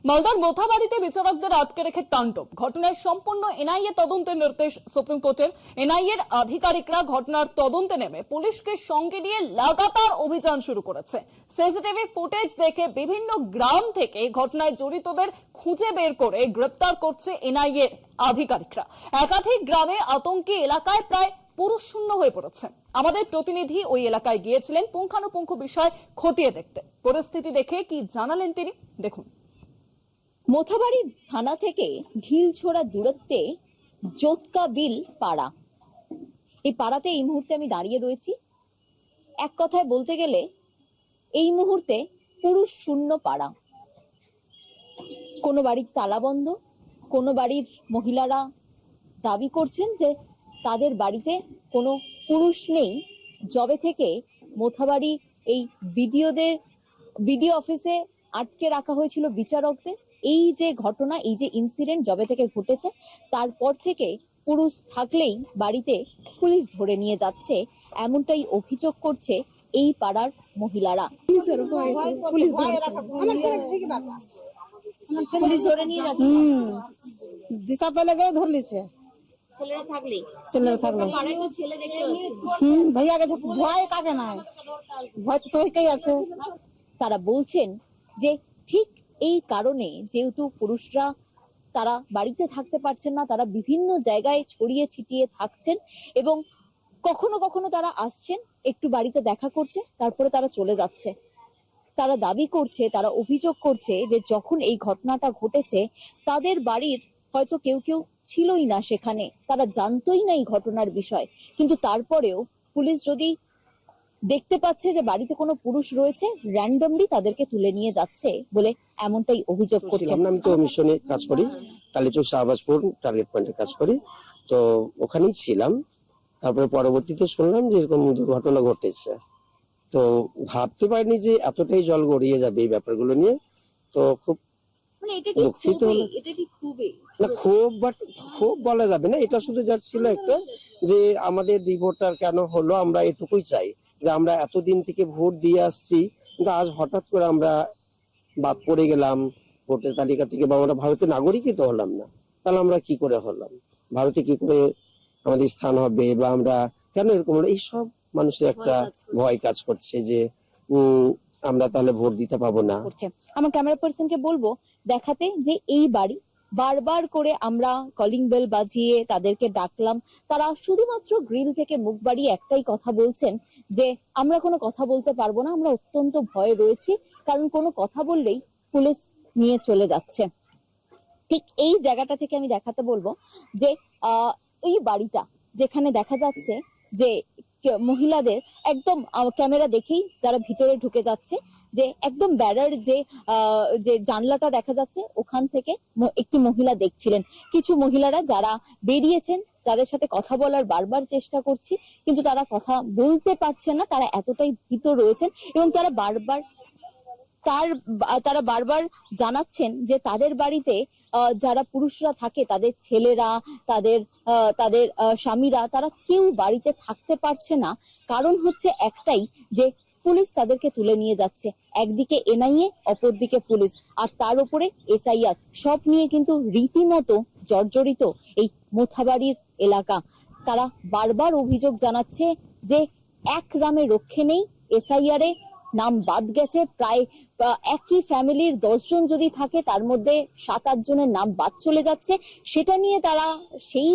মালদার মোথাবাড়িতে বিচারকদের আটকে রেখে তাণ্ডব। ঘটনার সম্পূর্ণ এনআইএ তদন্তের নির্দেশ সুপ্রিম কোর্টের। এনআইএর আধিকারিকরা ঘটনার তদন্তে নেমে পুলিশকে সঙ্গে নিয়ে লাগাতার অভিযান শুরু করেছে। সিসিটিভি ফুটেজ দেখে বিভিন্ন গ্রাম থেকে ঘটনায় জড়িতদের খুঁজে বের করে গ্রেপ্তার করছে এনআইএ আধিকারিকরা। একাধিক গ্রামে আতঙ্কি এলাকায় প্রায় পুরুষ শূন্য হয়ে পড়েছে। আমাদের প্রতিনিধি ওই এলাকায় গিয়েছিলেন পুঙ্খানুপুঙ্খ বিষয় খতিয়ে দেখতে। পরিস্থিতি দেখে কি জানালেন তিনি, দেখুন। মোথাবাড়ি থানা থেকে ঢিলছোড়া দূরত্বে জোতকা বিল পাড়া। এই পাড়াতে এই মুহূর্তে আমি দাঁড়িয়ে রয়েছি। এক কথায় বলতে গেলে এই মুহূর্তে পুরুষ শূন্য পাড়া। কোনো বাড়ির তালা বন্ধ, কোনো বাড়ির মহিলারা দাবি করছেন যে তাদের বাড়িতে কোনো পুরুষ নেই। যবে থেকে মোথাবাড়ি এই বিডিও অফিসে আটকে রাখা হয়েছিল বিচারকদের, এই যে ঘটনা, এই যে ইনসিডেন্ট যবে থেকে ঘটেছে, তারপর থেকে পুরুষ থাকলেই বাড়িতে পুলিশ ধরে নিয়ে যাচ্ছে, এমনটাই অভিযোগ করছে এই পাড়ার মহিলারা। পুলিশ ধরে নিয়ে যাচ্ছে, দিশা পেলে গেলে ধর লিছে ছেলেরা থাকলেই। ছেলেরা থাকলে পাড়ায় তো ছেলে দেখতে পাচ্ছি। ভাইয়া গেছে, ভয় কাকে নাই, ভয় তো সবাইকেই আছে। তারা বলছেন যে ঠিক এই কারণে, যেহেতু পুরুষরা তারা বাড়িতে থাকতে পারছেন না, তারা বিভিন্ন জায়গায় ছড়িয়ে ছিটিয়ে থাকছেন এবং কখনো কখনো তারা আসছেন, একটু বাড়িতে দেখা করছে, তারপরে তারা চলে যাচ্ছে। তারা দাবি করছে, তারা অভিযোগ করছে যে যখন এই ঘটনাটা ঘটেছে তাদের বাড়ির হয়তো কেউ কেউ ছিলই না সেখানে, তারা জানতোই না এই ঘটনার বিষয়, কিন্তু তারপরেও পুলিশ যদি দেখতে পাচ্ছে যে বাড়িতে কোনো পুরুষ রয়েছে, র্যান্ডমলি তাদেরকে তুলে নিয়ে যাচ্ছে বলে এমনটাই অভিযোগ করছে। আমি তো মিশনে কাজ করি, কালীচক শাহবাজপুর টার্গেট পয়েন্টে কাজ করি, তো ওখানেই ছিলাম। তারপরে পরবর্তীতে শুনলাম যে এরকম দুর্ঘটনা ঘটেছে, তো ভাবতে পারিনি যে এতটাই জল গড়িয়ে যাবে এই ব্যাপারগুলো নিয়ে। তো খুব দুঃখিত। না খুব, বাট খুব বলা যাবে না, এটা শুধু যার ছিল একটা যে আমাদের ভোটটা কেন হলো, আমরা এটুকুই চাই যে আমরা এতদিন থেকে ভোট দিয়ে আসছি, কিন্তু আজ হঠাৎ করে আমরা বাদ পড়ে গেলাম ভোটের তালিকা থেকে, বা আমরা ভারতের নাগরিকই তো হলাম না, তাহলে আমরা কি করে হলাম, ভারতে কি করে আমাদের স্থান হবে, বা আমরা কেন এরকম হলো, এইসব মানুষের একটা ভয় কাজ করছে যে আমরা তাহলে ভোট দিতে পাবো না। আমার ক্যামেরা পার্সনকে বলবো দেখাতে যে এই বাড়ি বারবার করে আমরা কলিং বেল বাজিয়ে তাদেরকে ডাকলাম, তারা শুধুমাত্র গ্রিল থেকে মুখ বাড়িয়ে একটাই কথা বলছেন যে আমরা কোনো কথা বলতে পারবো না, আমরা অত্যন্ত ভয়ে রয়েছি, কারণ কোনো কথা বললেই পুলিশ নিয়ে চলে যাচ্ছে। ঠিক এই জায়গাটা থেকে আমি দেখাতে বলবো যে এই বাড়িটা যেখানে দেখা যাচ্ছে যে মহিলাদের একদম ক্যামেরা দেখেই যারা ভিতরে ঢুকে যাচ্ছে, যে একদম ব্যারার যে জানলাটা দেখা যাচ্ছে, ওখান থেকে একটি মহিলা দেখছিলেন। কিছু মহিলারা যারা বেরিয়েছেন, যাদের সাথে কথা বলার বারবার চেষ্টা করছি, কিন্তু তারা কথা বলতে পারছেন না, তারা এতটাই ভীত রয়েছেন এবং তারা বারবার জানাচ্ছেন যে তাদের বাড়িতে যারা পুরুষরা থাকে, তাদের ছেলেরা, তাদের স্বামীরা, তারা কেউ বাড়িতে থাকতে পারছে না। কারণ হচ্ছে একটাই, যে পুলিশ তাদেরকে তুলে নিয়ে যাচ্ছে। একদিকে এনআইএ, অপরদিকে পুলিশ, আর তার উপরে এসআইআর, সব নিয়ে কিন্তু রীতিমতো জর্জরিত এই মোথাবাড়ির এলাকা। তারা বারবার অভিযোগ জানাচ্ছে যে এক গ্রামে রক্ষে নেই, এসআইআর এ নাম বাদ গেছে। প্রায় একই ফ্যামিলির 10 জন যদি থাকে, তার মধ্যে 7-8 জনের নাম বাদ চলে যাচ্ছে। সেটা নিয়ে তারা সেই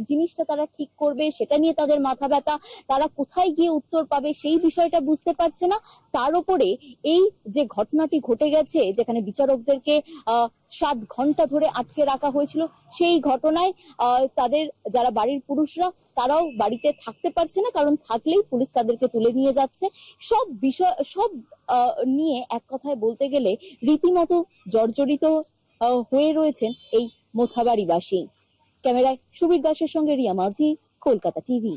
জিনিসটা তারা ঠিক করবে, সেটা নিয়ে তাদের মাথা ব্যথা, তারা কোথায় গিয়ে উত্তর পাবে সেই বিষয়টা বুঝতে পারছে না। তার উপরে এই যে ঘটনাটি ঘটে গেছে, যেখানে বিচারকদেরকে 7 ঘন্টা ধরে আটকে রাখা হয়েছিল, সেই ঘটনায় তাদের যারা বাড়ির পুরুষরা, তারাও বাড়িতে থাকতে পারছে না, কারণ থাকলেই পুলিশ তাদেরকে তুলে নিয়ে যাচ্ছে। সব বিষয় নিয়ে এক কথায় বলতে গেলে রীতিমতো জর্জরিত হয়ে রয়েছেন এই মোথাবাড়িবাসী। ক্যামেরায় সুবীর দাসের সঙ্গে রিয়া মাঝি, কলকাতা টিভি।